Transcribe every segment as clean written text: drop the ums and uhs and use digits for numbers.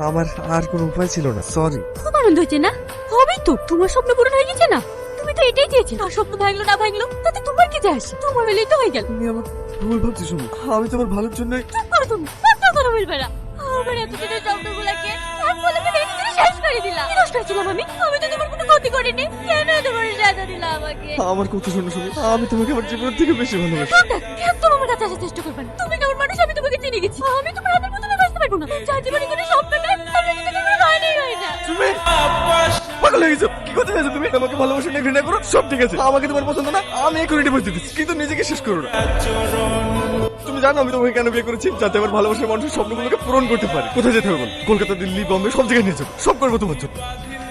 আমার আর কোনো উপায় ছিল না, সরি। খুব আনন্দ হচ্ছে না? হবেই তো, তোমার স্বপ্ন পূরণ হয়ে গেছে না? তুমি তো এটাই চেয়েছি, আর স্বপ্ন ভাঙলো না ভাঙলো তাতে তোমার কি যায় আসে? তোমার হলেই তো হয়ে গেল। তুমি আমার ভুল ভাবছো সুমি, আমি তোমার ভালোর জন্যই। চুপ করো তুমি, কত কথা বলবে না। আমার এতদিনের স্বপ্নগুলোকে এক বলে তুমি একদিনে শেষ করে দিলা। কি দোষ করেছিলাম আমি? আমি তো তোমার কোনো ক্ষতি করিনি, কেন তোমার সাজা দিলা আমাকে? আমার কথা শোনো সুমি, আমি তোমাকে আমার জীবনের থেকে বেশি ভালোবাসি। একদম আমার কাছে আসার চেষ্টা করবে না। তুমি কেমন মানুষ আমি তোমাকে চিনে গেছি। আমি তোমার হাতের মতো বাঁচতে পারবো না। যার জীবনে কোনো স্বপ্ন নেই, তার জীবনে কোনো হয়নি হয় না। সুমি, পাগল হয়ে গেছো? কি করতে চাইছো তুমি? আমাকে ভালোবাসা নিয়ে ঘৃণা করো, সব ঠিক আছে। আমাকে তোমার পছন্দ না, আমি এখনই ডিভোর্স দিতেছি, কিন্তু নিজেকে শেষ করো না। তুমি জানো আমি তোমাকে কেন বিয়ে করেছি? যাতে আমার ভালোবাসার মানুষের স্বপ্নগুলোকে পূরণ করতে পারি। কোথায় যেতে হবে বলো? কলকাতা, দিল্লি, বম্বে, সব জায়গায় নিয়ে যাবো, সব করবো তোমার জন্য।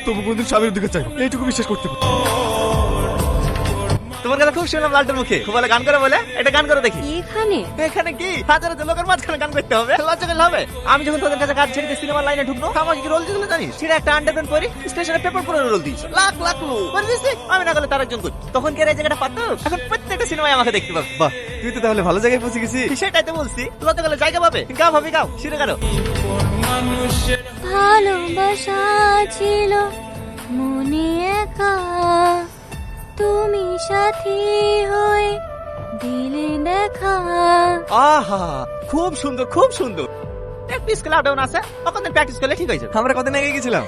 তবু কোনদিন স্বামীর দিকে চাইবো, এইটুকু বিশ্বাস করতে পারি। তোমার কথা খুব শুনলাম লালটার মুখে, খুব ভালো গান করে বলে। এটা গান করে দেখি। এখানে এখানে কি হাজার হাজার লোকের মাঝখানে গান করতে হবে? লজ্জা করলে হবে? আমি যখন তোদের কাছে কাজ ছেড়ে সিনেমার লাইনে ঢুকলো, আমাকে কি রোল দিয়েছিল জানিস? সেটা একটা আন্ডারপ্যান্ট পরি স্টেশনে পেপার পরে রোল দিয়েছে। লাখ লাখ লোক করে দিয়েছে, আমি না করলে তার একজন করি। তখন কি আর এই জায়গাটা পাতো? এখন প্রত্যেকটা সিনেমায় আমাকে দেখতে পাবে। বাহ, তুই তো তাহলে ভালো জায়গায় পৌঁছে গেছিস। সেটাই তো বলছি, লজ্জা করলে জায়গা পাবে। গাও ভাবি গাও, শিরে গাও। ভালোবাসা ছিল মনে একা, তুমি সাথী হয়ে দিলে দেখা। আহা, খুব সুন্দর খুব সুন্দর। প্র্যাকটিস করলে আউট আছে, তখন প্র্যাকটিস করলে ঠিক হয়ে যাবে। আমরা কদিন আগে গেছিলাম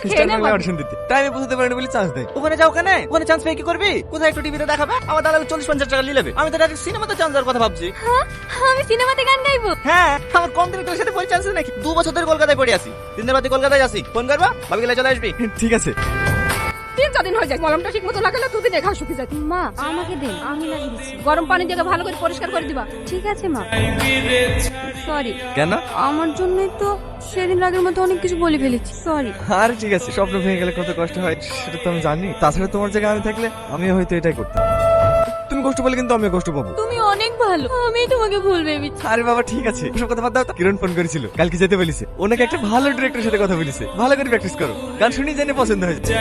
অডিশন দিতে, টাইমে পৌঁছতে পারিনি বলে চান্স দেয়। ওখানে যাও কেন? ওখানে চান্স পেয়ে কি করবি? কোথায় একটু টিভিতে দেখাবে? আমার দালাল 40-50 টাকা নিয়ে নেবে। আমি তো ডাইরেক্ট সিনেমাতে চান্স দেওয়ার কথা ভাবছি। হ্যাঁ, আমি সিনেমাতে গান গাইবো। হ্যাঁ, আমার কম দিনের সাথে পরি চান্স নাকি? 2 বছর ধরে কলকাতায় পড়ে আছি, 3 দিন বাদে কলকাতায় আসি। ফোন করবা, ভাবি গেলে চলে আসবি। ঠিক আছে। 3-4 দিন হয়ে যায়, মলমটা ঠিক মতো লাগালে 2 দিনে ঘা শুকিয়ে যায়। মা আমাকে দেন, আমি লাগিয়ে দিচ্ছি। গরম পানি দিয়ে ভালো করে পরিষ্কার করে দিবা। ঠিক আছে মা। সরি, কেন? আমার জন্যই তো সেদিন রাগের মতো অনেক কিছু বলে ফেলেছি, সরি। আরে ঠিক আছে, স্বপ্ন ভেঙে গেলে কত কষ্ট হয় সেটা তো আমি জানি। তাছাড়া তোমার জায়গায় আমি থাকলে আমিও হয়তো এটাই করতাম। তুমি কষ্ট পেলে কিন্তু আমিও কষ্ট পাবো। তুমি অনেক ভালো, আমি তোমাকে ভুল ভেবেছি। আরে বাবা ঠিক আছে, ওসব কথা বাদ দাও তো। কিরণ ফোন করেছিল, কালকে যেতে বলেছে। ওনাকে একটা ভালো ডিরেক্টরের সাথে কথা বলেছে, ভালো করে প্র্যাকটিস করো। গান শুনি জানি পছন্দ হয়েছে।